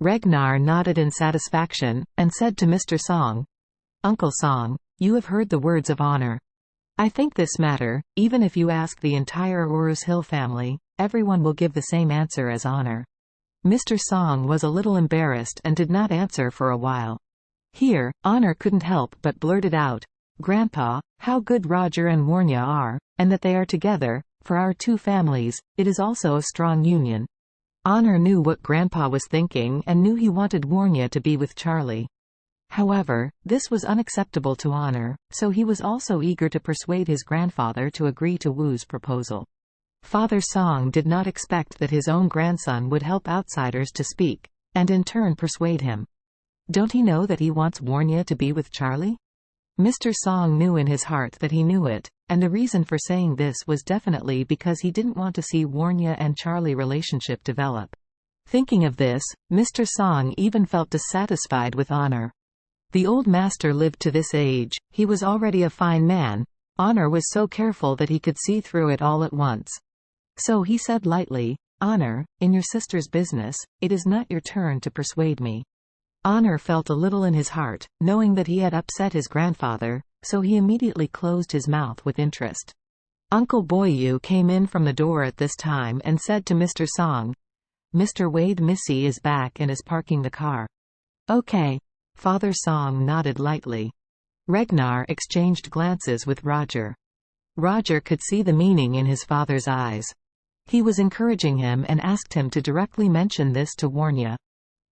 Ragnar nodded in satisfaction, and said to Mr. Song, "Uncle Song, you have heard the words of honor. I think this matter, even if you ask the entire Urus Hill family, everyone will give the same answer as honor." Mr. Song was a little embarrassed and did not answer for a while. Here, Honor couldn't help but blurted out, "Grandpa, how good Roger and Warnya are, and that they are together. For our two families, it is also a strong union." Honor knew what Grandpa was thinking and knew he wanted Warnya to be with Charlie. However, this was unacceptable to Honor, so he was also eager to persuade his grandfather to agree to Wu's proposal. Father Song did not expect that his own grandson would help outsiders to speak, and in turn persuade him. Don't he know that he wants Warnya to be with Charlie? Mr. Song knew in his heart that he knew it, and the reason for saying this was definitely because he didn't want to see Warnya and Charlie relationship develop. Thinking of this, Mr. Song even felt dissatisfied with Honor. The old master lived to this age, he was already a fine man. Honor was so careful that he could see through it all at once. So he said lightly, "Honor, in your sister's business, it is not your turn to persuade me." Honor felt a little in his heart, knowing that he had upset his grandfather, so he immediately closed his mouth with interest. Uncle Boyu came in from the door at this time and said to Mr. Song, "Mr. Wade Missy is back and is parking the car." "Okay." Father Song nodded lightly. Ragnar exchanged glances with Roger. Roger could see the meaning in his father's eyes. He was encouraging him and asked him to directly mention this to Warnya.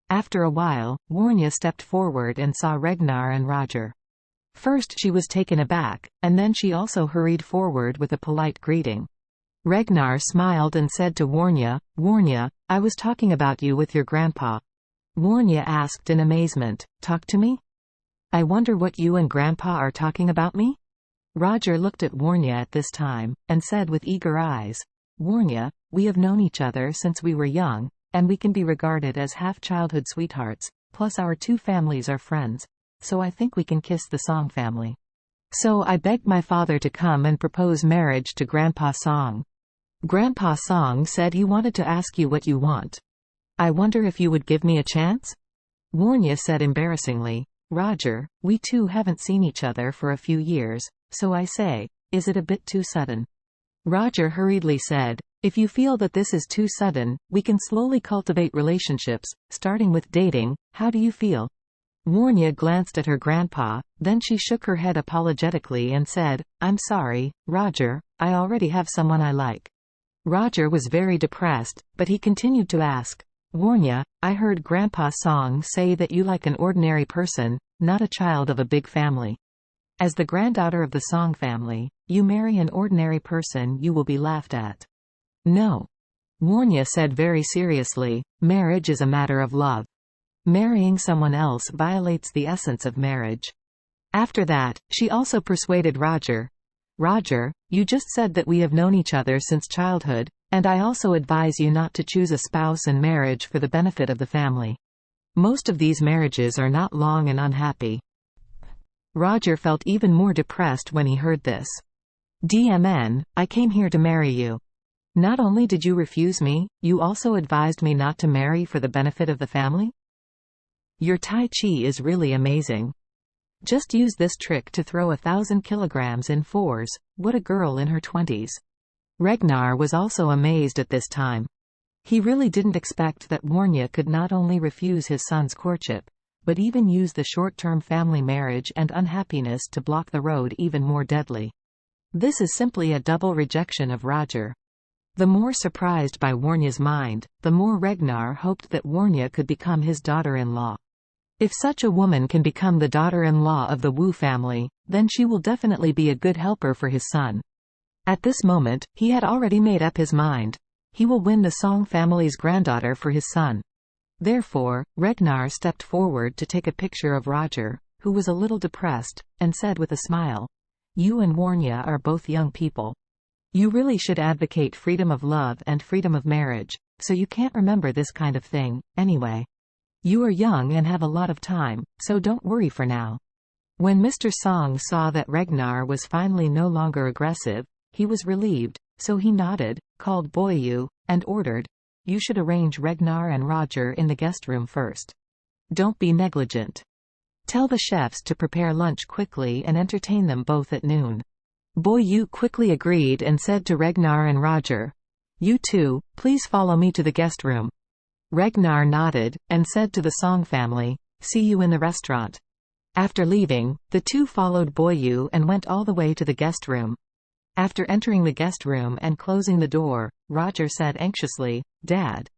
After a while, Warnya stepped forward and saw Ragnar and Roger. First she was taken aback, and then she also hurried forward with a polite greeting. Ragnar smiled and said to Warnya, "Warnya, I was talking about you with your grandpa." Warnya asked in amazement, "Talk to me? I wonder what you and Grandpa are talking about me?" Roger looked at Warnya at this time, and said with eager eyes, "Warnya, we have known each other since we were young, and we can be regarded as half-childhood sweethearts, plus our two families are friends, so I think we can kiss the Song family. So I begged my father to come and propose marriage to Grandpa Song. Grandpa Song said he wanted to ask you what you want. I wonder if you would give me a chance?" Warnya said embarrassingly, "Roger, we two haven't seen each other for a few years, so I say, is it a bit too sudden?" Roger hurriedly said, "If you feel that this is too sudden, we can slowly cultivate relationships, starting with dating. How do you feel?" Warnya glanced at her grandpa, then she shook her head apologetically and said, "I'm sorry, Roger, I already have someone I like." Roger was very depressed, but he continued to ask, "Warnya, I heard Grandpa Song say that you like an ordinary person, not a child of a big family. As the granddaughter of the Song family, you marry an ordinary person, you will be laughed at." "No." Warnya said very seriously, "Marriage is a matter of love. Marrying someone else violates the essence of marriage." After that, she also persuaded Roger. "Roger, you just said that we have known each other since childhood, and I also advise you not to choose a spouse in marriage for the benefit of the family. Most of these marriages are not long and unhappy." Roger felt even more depressed when he heard this. "DMN, I came here to marry you. Not only did you refuse me, you also advised me not to marry for the benefit of the family? Your Tai Chi is really amazing. Just use this trick to throw 1,000 kilograms in fours. What a girl in her 20s. Ragnar was also amazed at this time. He really didn't expect that Warnya could not only refuse his son's courtship, but even use the short-term family marriage and unhappiness to block the road even more deadly. This is simply a double rejection of Roger. The more surprised by Warnya's mind, the more Ragnar hoped that Warnya could become his daughter-in-law. If such a woman can become the daughter-in-law of the Wu family, then she will definitely be a good helper for his son. At this moment, he had already made up his mind. He will win the Song family's granddaughter for his son. Therefore, Ragnar stepped forward to take a picture of Roger, who was a little depressed, and said with a smile, "You and Warnya are both young people. You really should advocate freedom of love and freedom of marriage, so you can't remember this kind of thing, anyway. You are young and have a lot of time, so don't worry for now." When Mr. Song saw that Ragnar was finally no longer aggressive, he was relieved, so he nodded, called Boyu, and ordered, You should arrange Ragnar and Roger in the guest room first. Don't be negligent. Tell the chefs to prepare lunch quickly and entertain them both at noon." Boyu quickly agreed and said to Ragnar and Roger, "You two, please follow me to the guest room." Ragnar nodded, and said to the Song family, "See you in the restaurant." After leaving, the two followed Boyu and went all the way to the guest room. After entering the guest room and closing the door, Roger said anxiously, "Dad,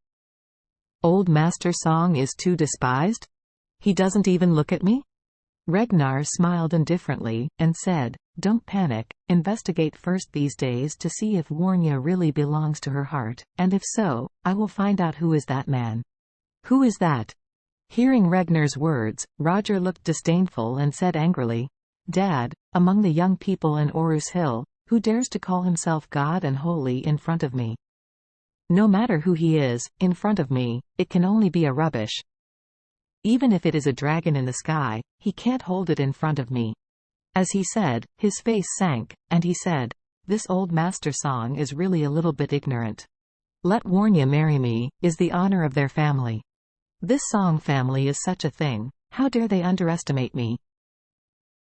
old Master Song is too despised? He doesn't even look at me?" Ragnar smiled indifferently, and said, "Don't panic, investigate first these days to see if Warnya really belongs to her heart, and if so, I will find out who is that man." "Who is that?" Hearing Ragnar's words, Roger looked disdainful and said angrily, "Dad, among the young people in Orus Hill, who dares to call himself God and holy in front of me? No matter who he is, in front of me, it can only be a rubbish. Even if it is a dragon in the sky, he can't hold it in front of me." As he said, his face sank, and he said, "This old Master Song is really a little bit ignorant. Let Warnya marry me, is the honor of their family. This Song family is such a thing, how dare they underestimate me?"